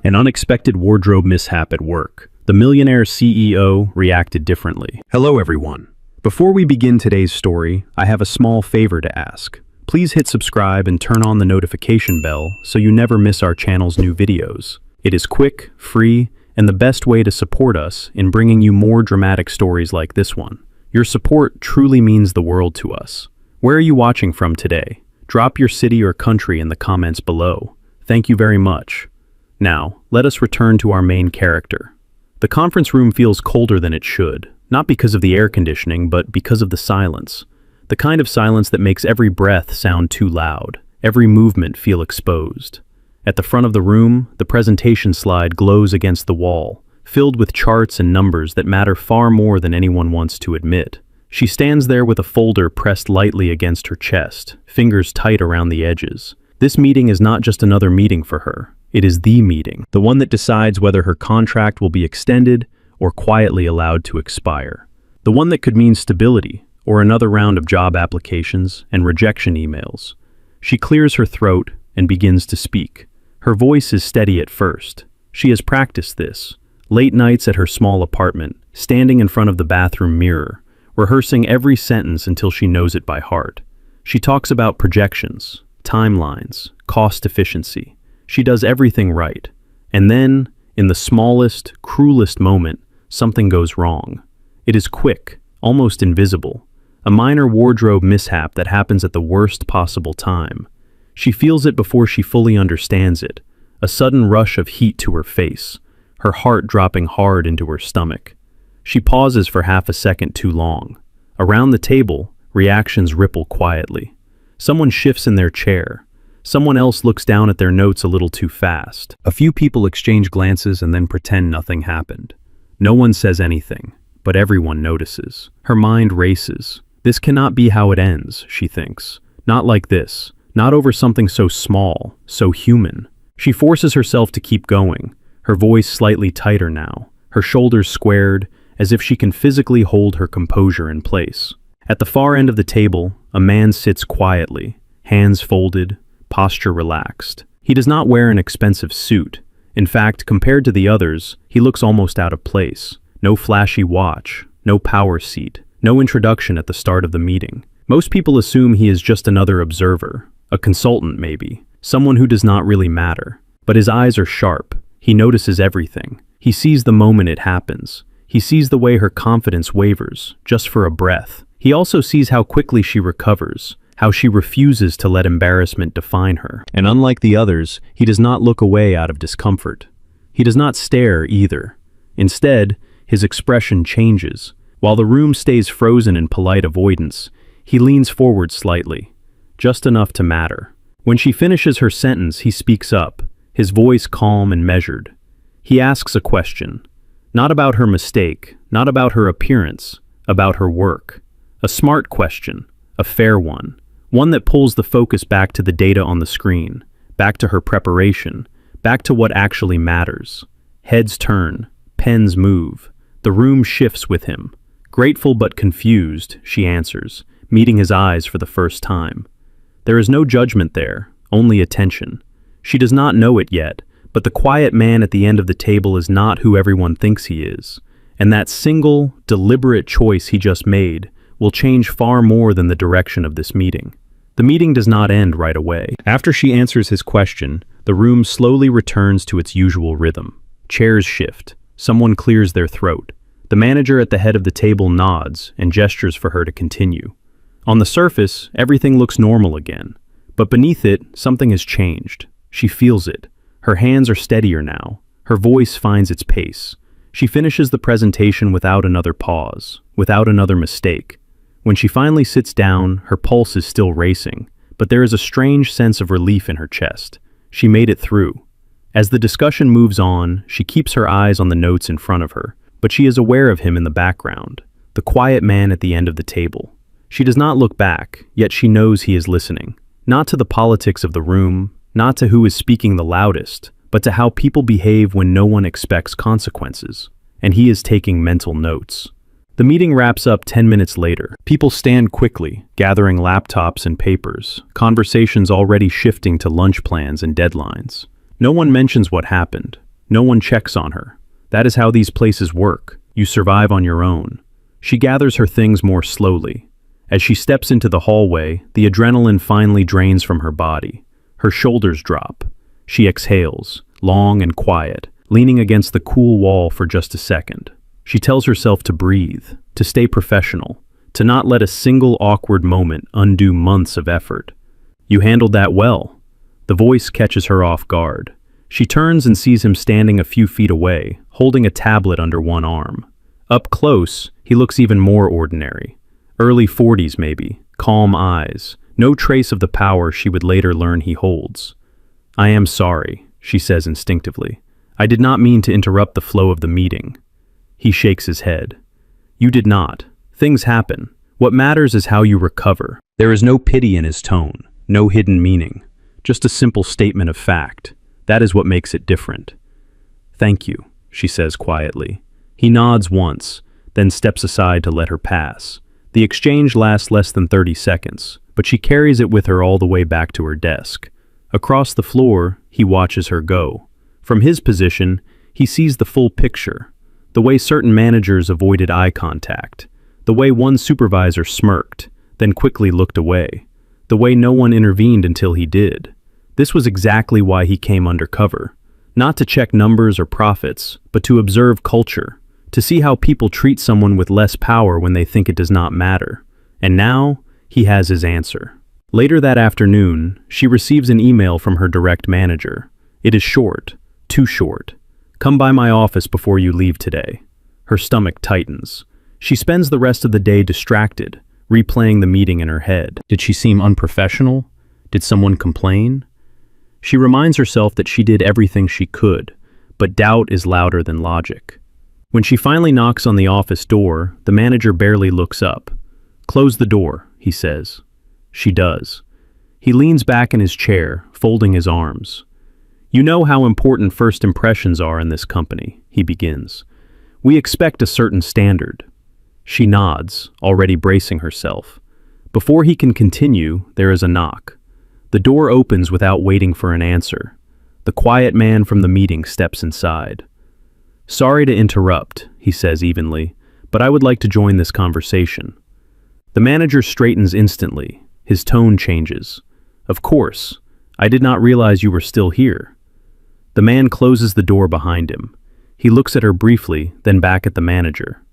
An unexpected wardrobe mishap at work. The Millionaire CEO reacted differently. Hello everyone. Before we begin today's story, I have a small favor to ask. Please hit subscribe and turn on the notification bell so you never miss our channel's new videos. It is quick, free, and the best way to support us in bringing you more dramatic stories like this one. Your support truly means the world to us. Where are you watching from today? Drop your city or country in the comments below. Thank you very much. Now, let us return to our main character. The conference room feels colder than it should, not because of the air conditioning, but because of the silence. The kind of silence that makes every breath sound too loud, every movement feel exposed. At the front of the room, the presentation slide glows against the wall, filled with charts and numbers that matter far more than anyone wants to admit. She stands there with a folder pressed lightly against her chest, fingers tight around the edges. This meeting is not just another meeting for her. It is the meeting, the one that decides whether her contract will be extended or quietly allowed to expire. The one that could mean stability or another round of job applications and rejection emails. She clears her throat and begins to speak. Her voice is steady at first. She has practiced this. Late nights at her small apartment, standing in front of the bathroom mirror, rehearsing every sentence until she knows it by heart. She talks about projections, timelines, cost efficiency. She does everything right. And then, in the smallest, cruelest moment, something goes wrong. It is quick, almost invisible. A minor wardrobe mishap that happens at the worst possible time. She feels it before she fully understands it. A sudden rush of heat to her face, her heart dropping hard into her stomach. She pauses for half a second too long. Around the table, reactions ripple quietly. Someone shifts in their chair. Someone else looks down at their notes a little too fast. A few people exchange glances and then pretend nothing happened. No one says anything, but everyone notices. Her mind races. This cannot be how it ends, she thinks. Not like this. Not over something so small, so human. She forces herself to keep going, her voice slightly tighter now, her shoulders squared, as if she can physically hold her composure in place. At the far end of the table, a man sits quietly, hands folded, posture relaxed. He does not wear an expensive suit. In fact, compared to the others, he looks almost out of place. No flashy watch, no power seat, no introduction at the start of the meeting. Most people assume he is just another observer, a consultant maybe, someone who does not really matter. But his eyes are sharp. He notices everything. He sees the moment it happens. He sees the way her confidence wavers, just for a breath. He also sees how quickly she recovers, how she refuses to let embarrassment define her. And unlike the others, he does not look away out of discomfort. He does not stare either. Instead, his expression changes. While the room stays frozen in polite avoidance, he leans forward slightly, just enough to matter. When she finishes her sentence, he speaks up, his voice calm and measured. He asks a question, not about her mistake, not about her appearance, about her work. A smart question, a fair one. One that pulls the focus back to the data on the screen, back to her preparation, back to what actually matters. Heads turn, pens move. The room shifts with him. Grateful but confused, she answers, meeting his eyes for the first time. There is no judgment there, only attention. She does not know it yet, but the quiet man at the end of the table is not who everyone thinks he is. And that single, deliberate choice he just made will change far more than the direction of this meeting. The meeting does not end right away. After she answers his question, the room slowly returns to its usual rhythm. Chairs shift. Someone clears their throat. The manager at the head of the table nods and gestures for her to continue. On the surface, everything looks normal again. But beneath it, something has changed. She feels it. Her hands are steadier now. Her voice finds its pace. She finishes the presentation without another pause, without another mistake. When she finally sits down, her pulse is still racing, but there is a strange sense of relief in her chest. She made it through. As the discussion moves on, she keeps her eyes on the notes in front of her, but she is aware of him in the background, the quiet man at the end of the table. She does not look back, yet she knows he is listening. Not to the politics of the room, not to who is speaking the loudest, but to how people behave when no one expects consequences. And he is taking mental notes. The meeting wraps up 10 minutes later. People stand quickly, gathering laptops and papers, conversations already shifting to lunch plans and deadlines. No one mentions what happened. No one checks on her. That is how these places work. You survive on your own. She gathers her things more slowly. As she steps into the hallway, the adrenaline finally drains from her body. Her shoulders drop. She exhales, long and quiet, leaning against the cool wall for just a second. She tells herself to breathe, to stay professional, to not let a single awkward moment undo months of effort. You handled that well. The voice catches her off guard. She turns and sees him standing a few feet away, holding a tablet under one arm. Up close, he looks even more ordinary. Early 40s maybe, calm eyes, no trace of the power she would later learn he holds. "I am sorry," she says instinctively. "I did not mean to interrupt the flow of the meeting." He shakes his head. "You did not. Things happen. What matters is how you recover." There is no pity in his tone, no hidden meaning, just a simple statement of fact. That is what makes it different. "Thank you," she says quietly. He nods once, then steps aside to let her pass. The exchange lasts less than 30 seconds, but she carries it with her all the way back to her desk. Across the floor, he watches her go. From his position, he sees the full picture. The way certain managers avoided eye contact. The way one supervisor smirked, then quickly looked away. The way no one intervened until he did. This was exactly why he came undercover. Not to check numbers or profits, but to observe culture. To see how people treat someone with less power when they think it does not matter. And now, he has his answer. Later that afternoon, she receives an email from her direct manager. It is short, too short. "Come by my office before you leave today." Her stomach tightens. She spends the rest of the day distracted, replaying the meeting in her head. Did she seem unprofessional? Did someone complain? She reminds herself that she did everything she could, but doubt is louder than logic. When she finally knocks on the office door, the manager barely looks up. "Close the door," he says. She does. He leans back in his chair, folding his arms. "You know how important first impressions are in this company," he begins. "We expect a certain standard." She nods, already bracing herself. Before he can continue, there is a knock. The door opens without waiting for an answer. The quiet man from the meeting steps inside. "Sorry to interrupt," he says evenly, "but I would like to join this conversation." The manager straightens instantly. His tone changes. "Of course. I did not realize you were still here." The man closes the door behind him. He looks at her briefly, then back at the manager.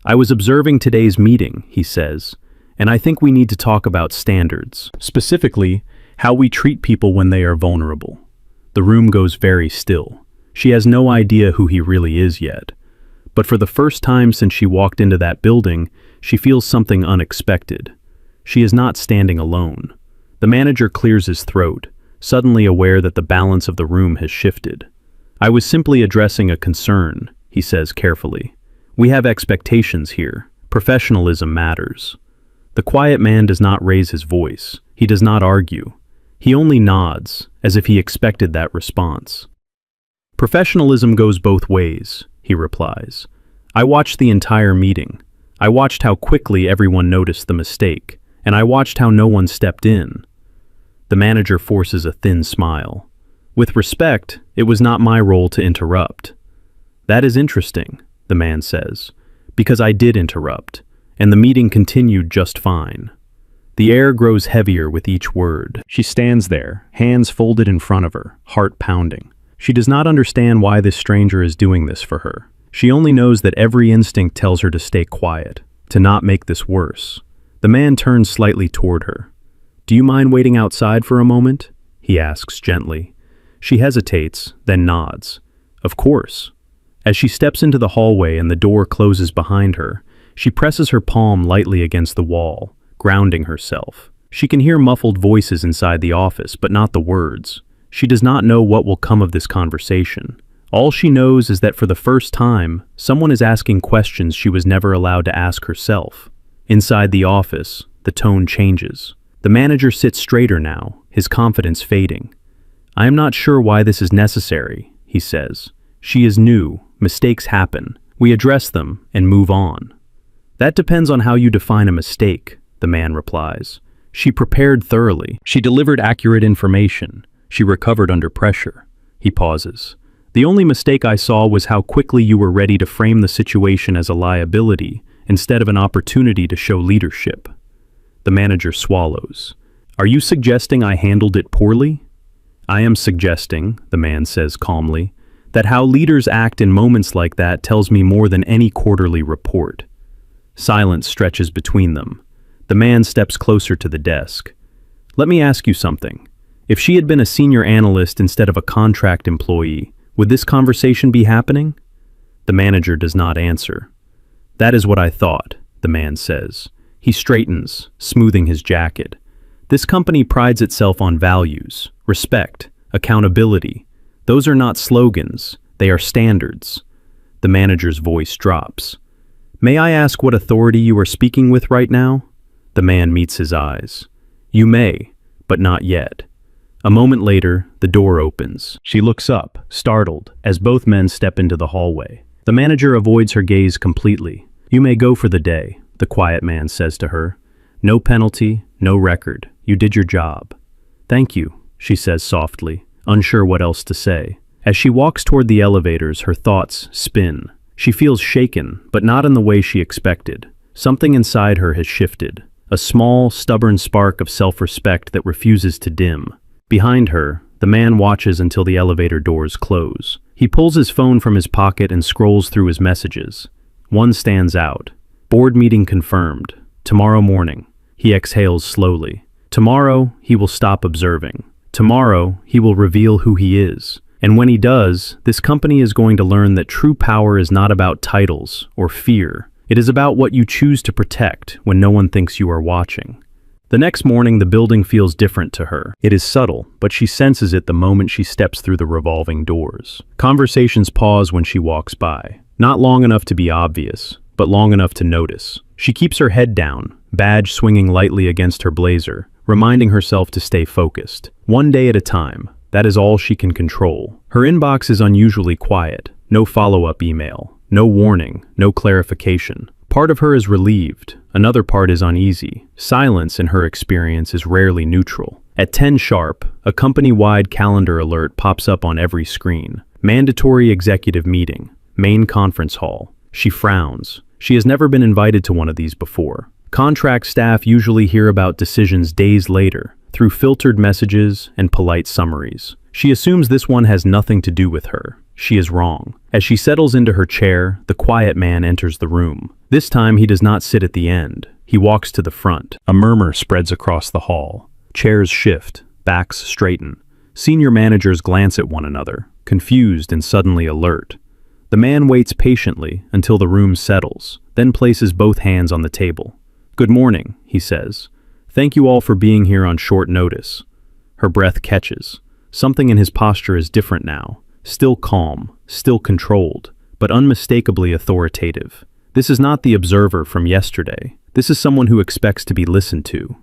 "I was observing today's meeting," he says, "and I think we need to talk about standards. Specifically, how we treat people when they are vulnerable." The room goes very still. She has no idea who he really is yet. But for the first time since she walked into that building, she feels something unexpected. She is not standing alone. The manager clears his throat, suddenly aware that the balance of the room has shifted. "I was simply addressing a concern," he says carefully. "We have expectations here. Professionalism matters." The quiet man does not raise his voice. He does not argue. He only nods, as if he expected that response. "Professionalism goes both ways," he replies. "I watched the entire meeting. I watched how quickly everyone noticed the mistake, and I watched how no one stepped in." The manager forces a thin smile. "With respect, it was not my role to interrupt." "That is interesting," the man says, "because I did interrupt, and the meeting continued just fine." The air grows heavier with each word. She stands there, hands folded in front of her, heart pounding. She does not understand why this stranger is doing this for her. She only knows that every instinct tells her to stay quiet, to not make this worse. The man turns slightly toward her. "Do you mind waiting outside for a moment?" he asks gently. She hesitates, then nods. "Of course." As she steps into the hallway and the door closes behind her, she presses her palm lightly against the wall, grounding herself. She can hear muffled voices inside the office, but not the words. She does not know what will come of this conversation. All she knows is that for the first time, someone is asking questions she was never allowed to ask herself. Inside the office, the tone changes. The manager sits straighter now, his confidence fading. "I am not sure why this is necessary," he says. "She is new, mistakes happen. We address them and move on." "That depends on how you define a mistake," the man replies. She prepared thoroughly. She delivered accurate information. She recovered under pressure. He pauses. The only mistake I saw was how quickly you were ready to frame the situation as a liability instead of an opportunity to show leadership. The manager swallows. Are you suggesting I handled it poorly? I am suggesting, the man says calmly, that how leaders act in moments like that tells me more than any quarterly report. Silence stretches between them. The man steps closer to the desk. Let me ask you something. If she had been a senior analyst instead of a contract employee, would this conversation be happening? The manager does not answer. That is what I thought, the man says. He straightens, smoothing his jacket. This company prides itself on values, respect, accountability. Those are not slogans, they are standards. The manager's voice drops. May I ask what authority you are speaking with right now? The man meets his eyes. You may, but not yet. A moment later, the door opens. She looks up, startled, as both men step into the hallway. The manager avoids her gaze completely. You may go for the day, the quiet man says to her. No penalty, no record. You did your job. Thank you, she says softly, unsure what else to say. As she walks toward the elevators, her thoughts spin. She feels shaken, but not in the way she expected. Something inside her has shifted. A small, stubborn spark of self-respect that refuses to dim. Behind her, the man watches until the elevator doors close. He pulls his phone from his pocket and scrolls through his messages. One stands out. Board meeting confirmed. Tomorrow morning. He exhales slowly. Tomorrow, he will stop observing. Tomorrow, he will reveal who he is. And when he does, this company is going to learn that true power is not about titles or fear. It is about what you choose to protect when no one thinks you are watching. The next morning, the building feels different to her. It is subtle, but she senses it the moment she steps through the revolving doors. Conversations pause when she walks by. Not long enough to be obvious, but long enough to notice. She keeps her head down, badge swinging lightly against her blazer, reminding herself to stay focused. One day at a time, that is all she can control. Her inbox is unusually quiet. No follow-up email, no warning, no clarification. Part of her is relieved, another part is uneasy. Silence, in her experience, is rarely neutral. At 10 sharp, a company-wide calendar alert pops up on every screen. Mandatory executive meeting, main conference hall. She frowns. She has never been invited to one of these before. Contract staff usually hear about decisions days later, through filtered messages and polite summaries. She assumes this one has nothing to do with her. She is wrong. As she settles into her chair, the quiet man enters the room. This time he does not sit at the end. He walks to the front. A murmur spreads across the hall. Chairs shift, backs straighten. Senior managers glance at one another, confused and suddenly alert. The man waits patiently until the room settles, then places both hands on the table. Good morning, he says. Thank you all for being here on short notice. Her breath catches. Something in his posture is different now. Still calm, still controlled, but unmistakably authoritative. This is not the observer from yesterday. This is someone who expects to be listened to.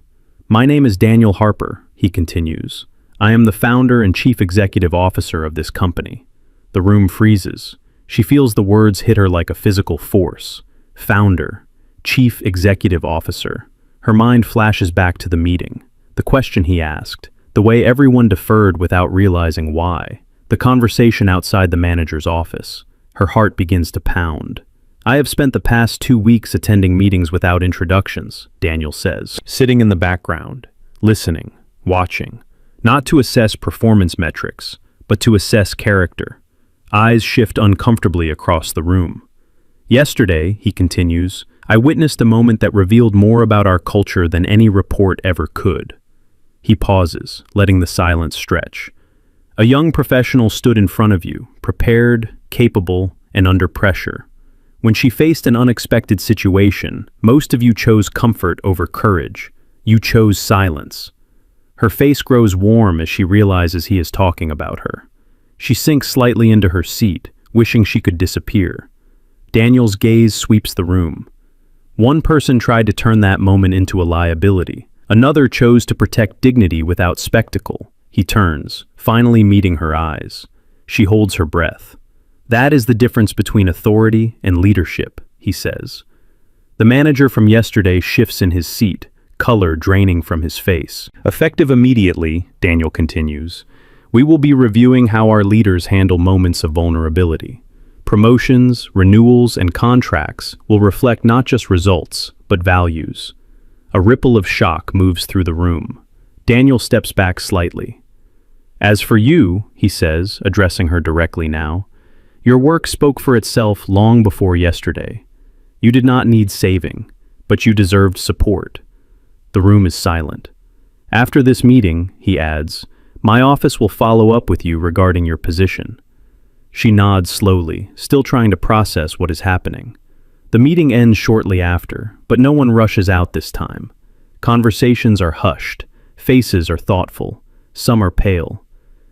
My name is Daniel Harper, he continues. I am the founder and chief executive officer of this company. The room freezes. She feels the words hit her like a physical force. Founder, chief executive officer. Her mind flashes back to the meeting, the question he asked, the way everyone deferred without realizing why, the conversation outside the manager's office. Her heart begins to pound. I have spent the past 2 weeks attending meetings without introductions, Daniel says, sitting in the background, listening, watching, not to assess performance metrics, but to assess character. Eyes shift uncomfortably across the room. Yesterday, he continues, I witnessed a moment that revealed more about our culture than any report ever could. He pauses, letting the silence stretch. A young professional stood in front of you, prepared, capable, and under pressure. When she faced an unexpected situation, most of you chose comfort over courage. You chose silence. Her face grows warm as she realizes he is talking about her. She sinks slightly into her seat, wishing she could disappear. Daniel's gaze sweeps the room. One person tried to turn that moment into a liability. Another chose to protect dignity without spectacle. He turns, finally meeting her eyes. She holds her breath. That is the difference between authority and leadership, he says. The manager from yesterday shifts in his seat, color draining from his face. Effective immediately, Daniel continues, We will be reviewing how our leaders handle moments of vulnerability. Promotions, renewals, and contracts will reflect not just results, but values. A ripple of shock moves through the room. Daniel steps back slightly. As for you, he says, addressing her directly now, your work spoke for itself long before yesterday. You did not need saving, but you deserved support. The room is silent. After this meeting, he adds, my office will follow up with you regarding your position. She nods slowly, still trying to process what is happening. The meeting ends shortly after, but no one rushes out this time. Conversations are hushed, faces are thoughtful, some are pale.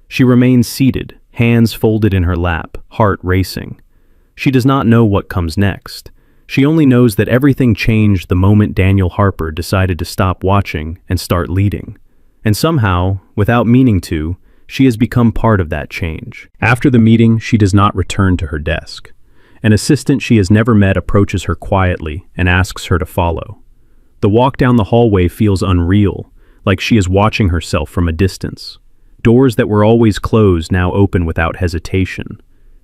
She remains seated, hands folded in her lap, heart racing. She does not know what comes next. She only knows that everything changed the moment Daniel Harper decided to stop watching and start leading. And somehow, without meaning to, she has become part of that change. After the meeting, she does not return to her desk. An assistant she has never met approaches her quietly and asks her to follow. The walk down the hallway feels unreal, like she is watching herself from a distance. Doors that were always closed now open without hesitation.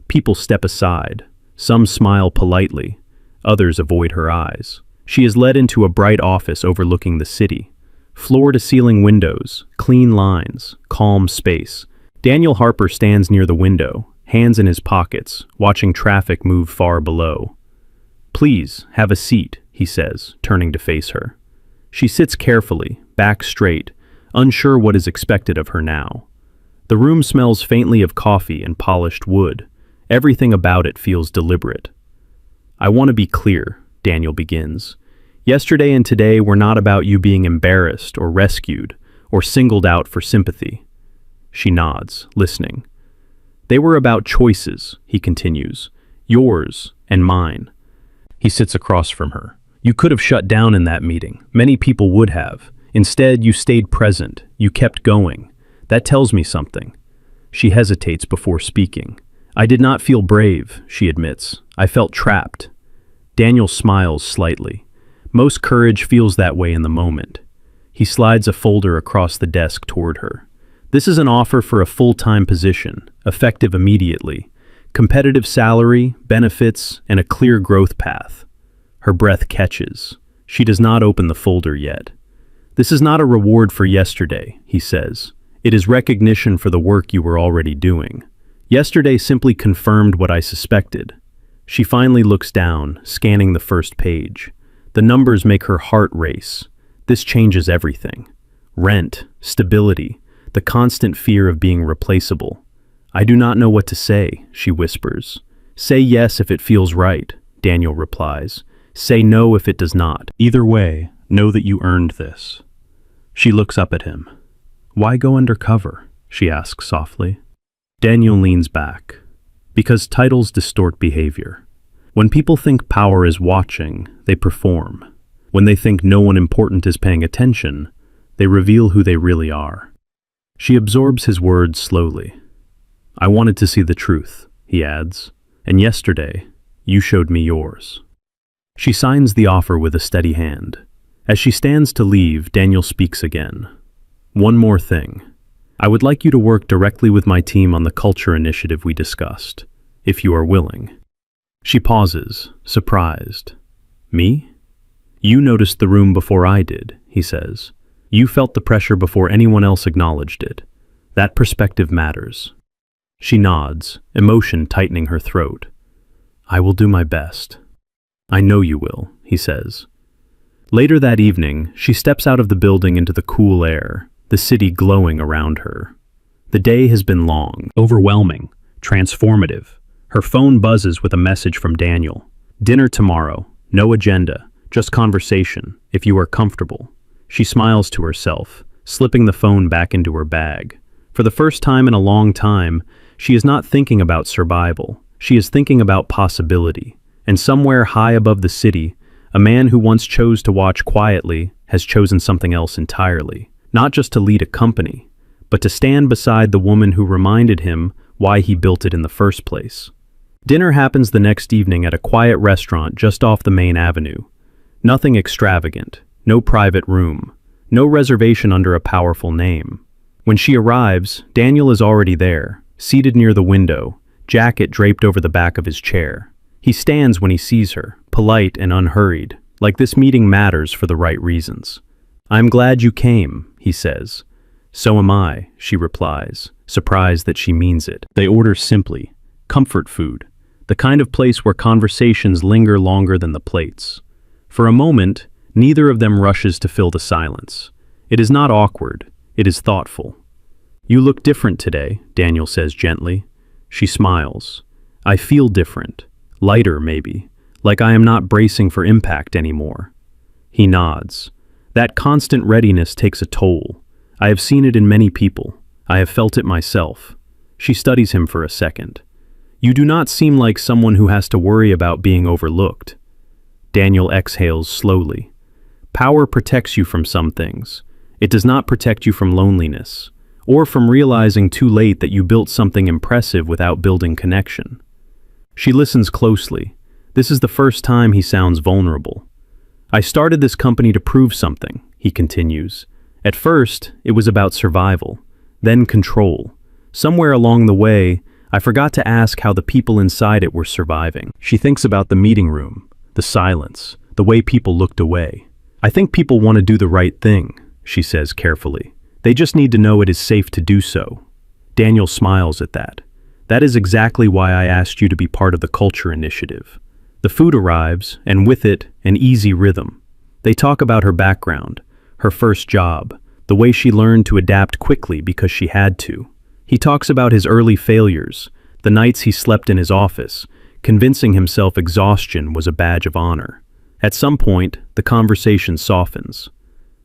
People step aside. Some smile politely. Others avoid her eyes. She is led into a bright office overlooking the city. Floor-to-ceiling windows, clean lines, calm space. Daniel Harper stands near the window, hands in his pockets, watching traffic move far below. Please, have a seat, he says, turning to face her. She sits carefully, back straight, unsure what is expected of her now. The room smells faintly of coffee and polished wood. Everything about it feels deliberate. I want to be clear, Daniel begins. Yesterday and today were not about you being embarrassed or rescued or singled out for sympathy. She nods, listening. They were about choices, he continues, yours and mine. He sits across from her. You could have shut down in that meeting. Many people would have. Instead, you stayed present. You kept going. That tells me something. She hesitates before speaking. I did not feel brave, she admits. I felt trapped. Daniel smiles slightly. Most courage feels that way in the moment. He slides a folder across the desk toward her. This is an offer for a full-time position, effective immediately. Competitive salary, benefits, and a clear growth path. Her breath catches. She does not open the folder yet. This is not a reward for yesterday, he says. It is recognition for the work you were already doing. Yesterday simply confirmed what I suspected. She finally looks down, scanning the first page. The numbers make her heart race. This changes everything. Rent, stability, the constant fear of being replaceable. I do not know what to say, she whispers. Say yes if it feels right, Daniel replies. Say no if it does not. Either way, know that you earned this. She looks up at him. Why go undercover? She asks softly. Daniel leans back. Because titles distort behavior. When people think power is watching, they perform. When they think no one important is paying attention, they reveal who they really are. She absorbs his words slowly. I wanted to see the truth, he adds, and yesterday, you showed me yours. She signs the offer with a steady hand. As she stands to leave, Daniel speaks again. One more thing. I would like you to work directly with my team on the culture initiative we discussed, if you are willing. She pauses, surprised. Me? You noticed the room before I did, he says. You felt the pressure before anyone else acknowledged it. That perspective matters. She nods, emotion tightening her throat. I will do my best. I know you will, he says. Later that evening, she steps out of the building into the cool air, the city glowing around her. The day has been long, overwhelming, transformative. Her phone buzzes with a message from Daniel. Dinner tomorrow, no agenda, just conversation, if you are comfortable. She smiles to herself, slipping the phone back into her bag. For the first time in a long time, she is not thinking about survival. She is thinking about possibility. And somewhere high above the city, a man who once chose to watch quietly has chosen something else entirely. Not just to lead a company, but to stand beside the woman who reminded him why he built it in the first place. Dinner happens the next evening at a quiet restaurant just off the main avenue. Nothing extravagant, no private room, no reservation under a powerful name. When she arrives, Daniel is already there, seated near the window, jacket draped over the back of his chair. He stands when he sees her, polite and unhurried, like this meeting matters for the right reasons. "I'm glad you came," he says. "So am I," she replies, surprised that she means it. They order simply, comfort food, the kind of place where conversations linger longer than the plates. For a moment, neither of them rushes to fill the silence. It is not awkward, it is thoughtful. "You look different today," Daniel says gently. She smiles. "I feel different, lighter maybe, like I am not bracing for impact anymore." He nods. That constant readiness takes a toll. I have seen it in many people. I have felt it myself. She studies him for a second. "You do not seem like someone who has to worry about being overlooked." Daniel exhales slowly. Power protects you from some things. It does not protect you from loneliness, or from realizing too late that you built something impressive without building connection. She listens closely. This is the first time he sounds vulnerable. "I started this company to prove something," he continues. "At first, it was about survival, then control. Somewhere along the way, I forgot to ask how the people inside it were surviving." She thinks about the meeting room, the silence, the way people looked away. "I think people want to do the right thing," she says carefully. "They just need to know it is safe to do so." Daniel smiles at that. "That is exactly why I asked you to be part of the culture initiative." The food arrives, and with it, an easy rhythm. They talk about her background, her first job, the way she learned to adapt quickly because she had to. He talks about his early failures, the nights he slept in his office, convincing himself exhaustion was a badge of honor. At some point, the conversation softens.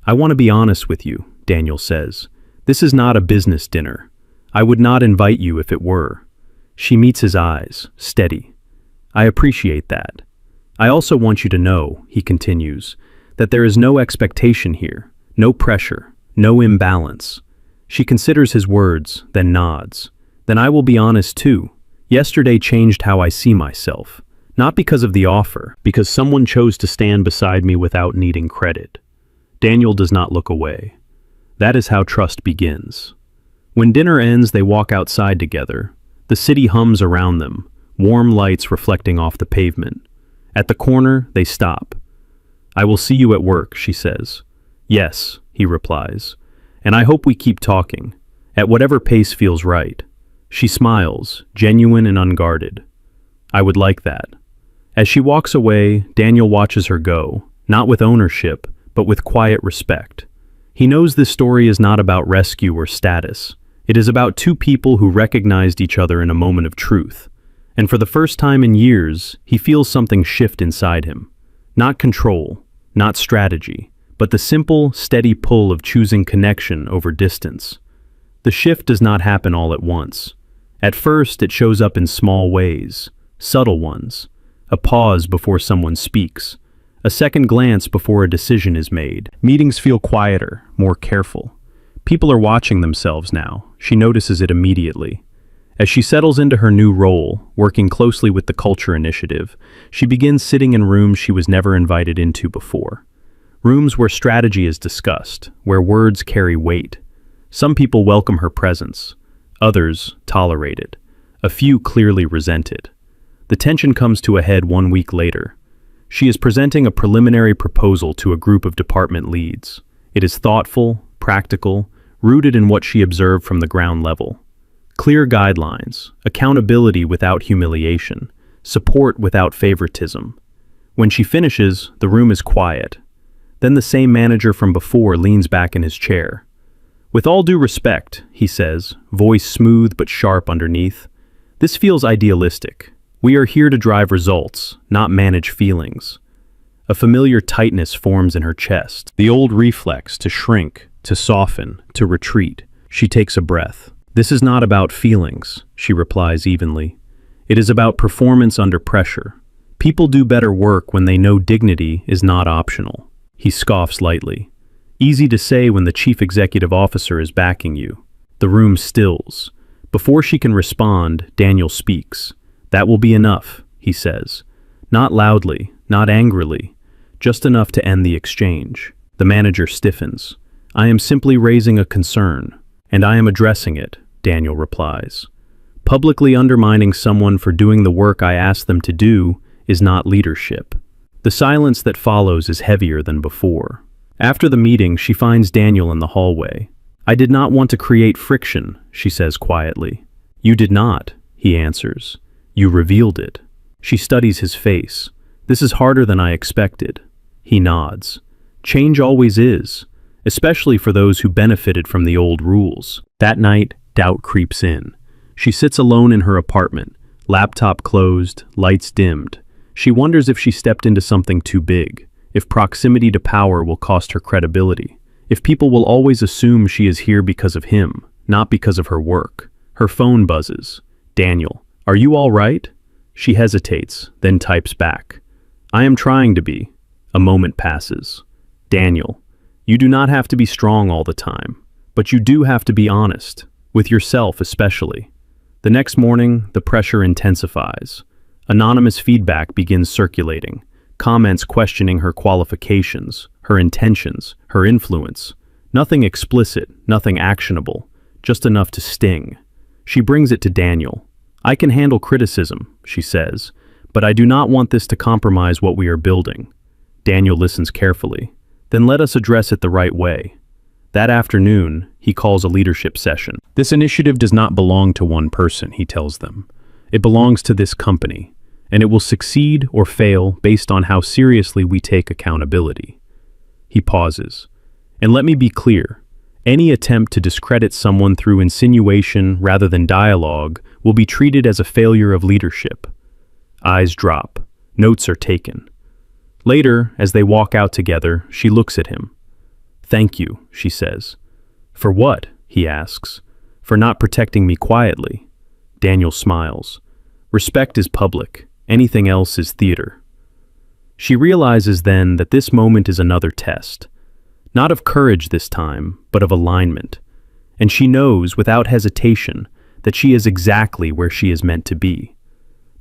"I want to be honest with you," Daniel says. "This is not a business dinner. I would not invite you if it were." She meets his eyes, steady. "I appreciate that. I also want you to know," he continues, "that there is no expectation here, no pressure, no imbalance." She considers his words, then nods. "Then I will be honest too. Yesterday changed how I see myself. Not because of the offer, because someone chose to stand beside me without needing credit." Daniel does not look away. That is how trust begins. When dinner ends, they walk outside together. The city hums around them, warm lights reflecting off the pavement. At the corner, they stop. "I will see you at work," she says. "Yes," he replies. "And I hope we keep talking, at whatever pace feels right." She smiles, genuine and unguarded. "I would like that." As she walks away, Daniel watches her go, not with ownership, but with quiet respect. He knows this story is not about rescue or status. It is about two people who recognized each other in a moment of truth. And for the first time in years, he feels something shift inside him. Not control, not strategy, but the simple, steady pull of choosing connection over distance. The shift does not happen all at once. At first, it shows up in small ways, subtle ones. A pause before someone speaks. A second glance before a decision is made. Meetings feel quieter, more careful. People are watching themselves now. She notices it immediately. As she settles into her new role, working closely with the Culture Initiative, she begins sitting in rooms she was never invited into before. Rooms where strategy is discussed, where words carry weight. Some people welcome her presence. Others tolerate it. A few clearly resent it. The tension comes to a head 1 week later. She is presenting a preliminary proposal to a group of department leads. It is thoughtful, practical, rooted in what she observed from the ground level. Clear guidelines, accountability without humiliation, support without favoritism. When she finishes, the room is quiet. Then the same manager from before leans back in his chair. "With all due respect," he says, voice smooth but sharp underneath, "this feels idealistic. We are here to drive results, not manage feelings." A familiar tightness forms in her chest, the old reflex to shrink, to soften, to retreat. She takes a breath. "This is not about feelings," she replies evenly. "It is about performance under pressure. People do better work when they know dignity is not optional." He scoffs lightly. "Easy to say when the chief executive officer is backing you." The room stills. Before she can respond, Daniel speaks. "That will be enough," he says. Not loudly, not angrily, just enough to end the exchange. The manager stiffens. "I am simply raising a concern." And I am addressing it, Daniel replies. Publicly undermining someone for doing the work I asked them to do is not leadership. The silence that follows is heavier than before. After the meeting, she finds Daniel in the hallway. I did not want to create friction, she says quietly. You did not, he answers. You revealed it. She studies his face. This is harder than I expected. He nods. Change always is, especially for those who benefited from the old rules. That night, doubt creeps in. She sits alone in her apartment, laptop closed, lights dimmed. She wonders if she stepped into something too big, if proximity to power will cost her credibility, if people will always assume she is here because of him, not because of her work. Her phone buzzes. Daniel, are you all right? She hesitates, then types back. I am trying to be. A moment passes. Daniel, you do not have to be strong all the time, but you do have to be honest, with yourself especially. The next morning, the pressure intensifies. Anonymous feedback begins circulating, comments questioning her qualifications, her intentions, her influence. Nothing explicit, nothing actionable, just enough to sting. She brings it to Daniel. I can handle criticism, she says, but I do not want this to compromise what we are building. Daniel listens carefully. Then let us address it the right way. That afternoon, he calls a leadership session. This initiative does not belong to one person, he tells them. It belongs to this company, and it will succeed or fail based on how seriously we take accountability. He pauses. And let me be clear, any attempt to discredit someone through insinuation rather than dialogue will be treated as a failure of leadership. Eyes drop. Notes are taken. Later, as they walk out together, she looks at him. Thank you, she says. For what? He asks. For not protecting me quietly. Daniel smiles. Respect is public. Anything else is theater. She realizes then that this moment is another test. Not of courage this time, but of alignment. And she knows, without hesitation, that she is exactly where she is meant to be.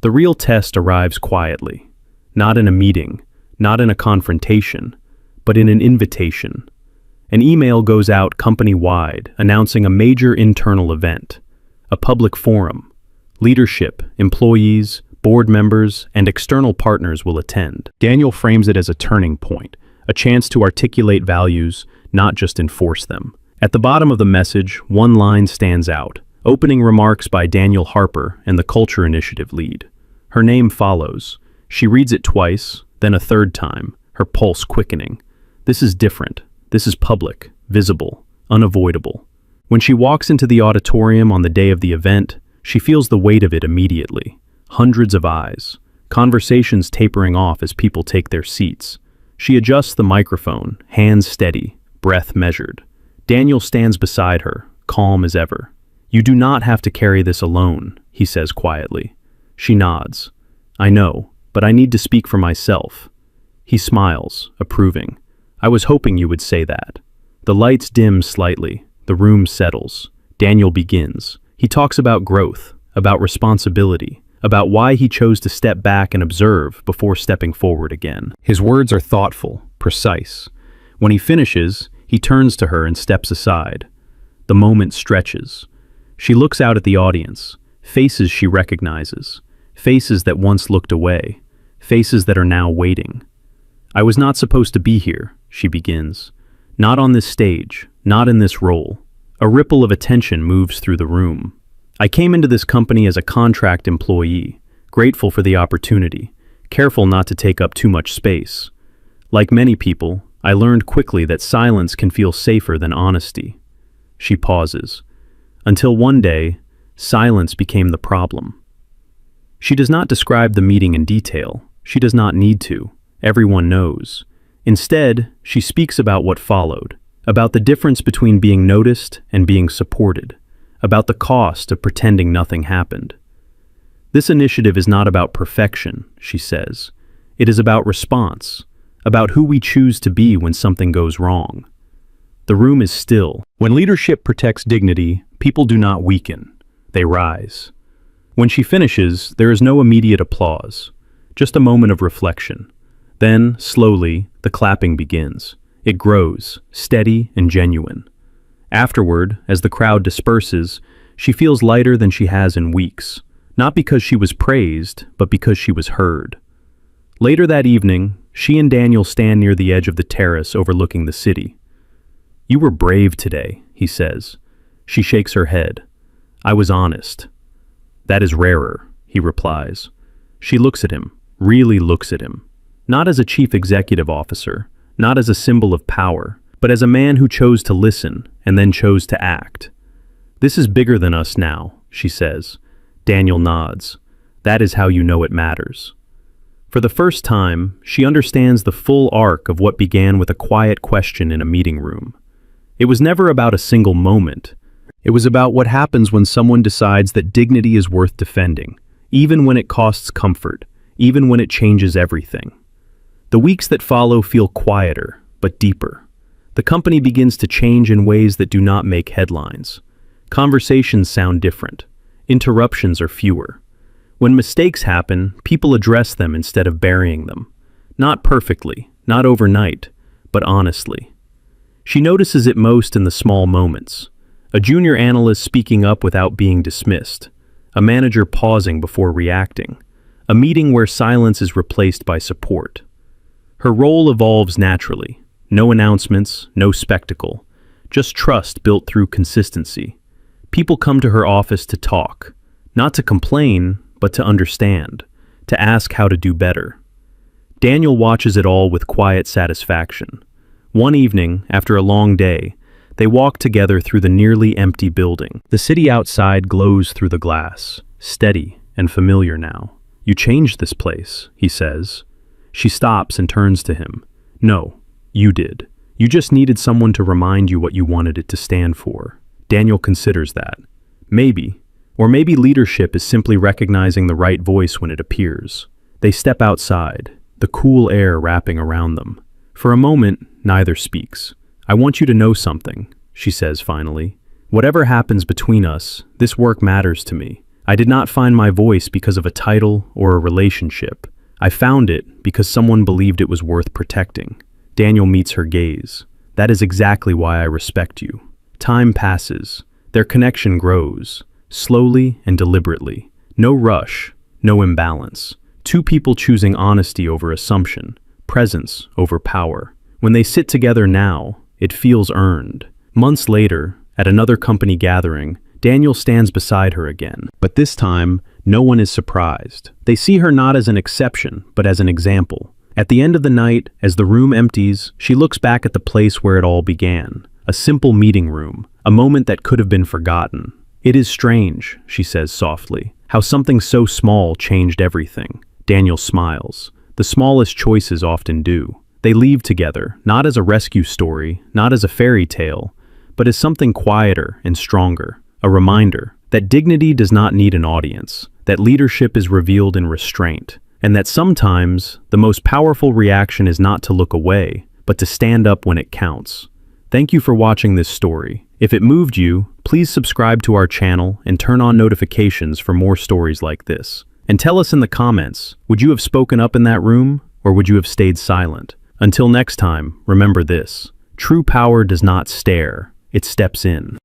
The real test arrives quietly. Not in a meeting, not in a confrontation, but in an invitation. An email goes out company-wide announcing a major internal event, a public forum. Leadership, employees, board members, and external partners will attend. Daniel frames it as a turning point, a chance to articulate values, not just enforce them. At the bottom of the message, one line stands out, opening remarks by Daniel Harper and the Culture Initiative lead. Her name follows. She reads it twice, then a third time, her pulse quickening. This is different. This is public, visible, unavoidable. When she walks into the auditorium on the day of the event, she feels the weight of it immediately. Hundreds of eyes, conversations tapering off as people take their seats. She adjusts the microphone, hands steady, breath measured. Daniel stands beside her, calm as ever. You do not have to carry this alone, he says quietly. She nods. I know, but I need to speak for myself. He smiles, approving. I was hoping you would say that. The lights dim slightly. The room settles. Daniel begins. He talks about growth, about responsibility, about why he chose to step back and observe before stepping forward again. His words are thoughtful, precise. When he finishes, he turns to her and steps aside. The moment stretches. She looks out at the audience, faces she recognizes, faces that once looked away, faces that are now waiting. I was not supposed to be here, she begins. Not on this stage, not in this role. A ripple of attention moves through the room. I came into this company as a contract employee, grateful for the opportunity, careful not to take up too much space. Like many people, I learned quickly that silence can feel safer than honesty. She pauses. Until one day, silence became the problem. She does not describe the meeting in detail. She does not need to. Everyone knows. Instead, she speaks about what followed, about the difference between being noticed and being supported, about the cost of pretending nothing happened. This initiative is not about perfection, she says. It is about response, about who we choose to be when something goes wrong. The room is still. When leadership protects dignity, people do not weaken. They rise. When she finishes, there is no immediate applause, just a moment of reflection. Then, slowly, the clapping begins. It grows, steady and genuine. Afterward, as the crowd disperses, she feels lighter than she has in weeks, not because she was praised, but because she was heard. Later that evening, she and Daniel stand near the edge of the terrace overlooking the city. "You were brave today," he says. She shakes her head. "I was honest." "That is rarer," he replies. She looks at him, really looks at him. Not as a chief executive officer, not as a symbol of power, but as a man who chose to listen and then chose to act. "This is bigger than us now," she says. Daniel nods. "That is how you know it matters." For the first time, she understands the full arc of what began with a quiet question in a meeting room. It was never about a single moment. It was about what happens when someone decides that dignity is worth defending, even when it costs comfort, even when it changes everything. The weeks that follow feel quieter, but deeper. The company begins to change in ways that do not make headlines. Conversations sound different. Interruptions are fewer. When mistakes happen, people address them instead of burying them. Not perfectly, not overnight, but honestly. She notices it most in the small moments. A junior analyst speaking up without being dismissed. A manager pausing before reacting. A meeting where silence is replaced by support. Her role evolves naturally. No announcements, no spectacle. Just trust built through consistency. People come to her office to talk. Not to complain, but to understand. To ask how to do better. Daniel watches it all with quiet satisfaction. One evening, after a long day, they walk together through the nearly empty building. The city outside glows through the glass, steady and familiar now. "You changed this place," he says. She stops and turns to him. "No, you did. You just needed someone to remind you what you wanted it to stand for." Daniel considers that. Maybe. Or maybe leadership is simply recognizing the right voice when it appears. They step outside, the cool air wrapping around them. For a moment, neither speaks. "I want you to know something," she says finally. "Whatever happens between us, this work matters to me. I did not find my voice because of a title or a relationship. I found it because someone believed it was worth protecting." Daniel meets her gaze. "That is exactly why I respect you." Time passes. Their connection grows. Slowly and deliberately. No rush, no imbalance. Two people choosing honesty over assumption, presence over power. When they sit together now, it feels earned. Months later, at another company gathering, Daniel stands beside her again. But this time, no one is surprised. They see her not as an exception, but as an example. At the end of the night, as the room empties, she looks back at the place where it all began. A simple meeting room, a moment that could have been forgotten. "It is strange," she says softly, "how something so small changed everything." Daniel smiles. The smallest choices often do. They leave together, not as a rescue story, not as a fairy tale, but as something quieter and stronger. A reminder that dignity does not need an audience, that leadership is revealed in restraint, and that sometimes the most powerful reaction is not to look away, but to stand up when it counts. Thank you for watching this story. If it moved you, please subscribe to our channel and turn on notifications for more stories like this. And tell us in the comments, would you have spoken up in that room, or would you have stayed silent? Until next time, remember this: true power does not stare, it steps in.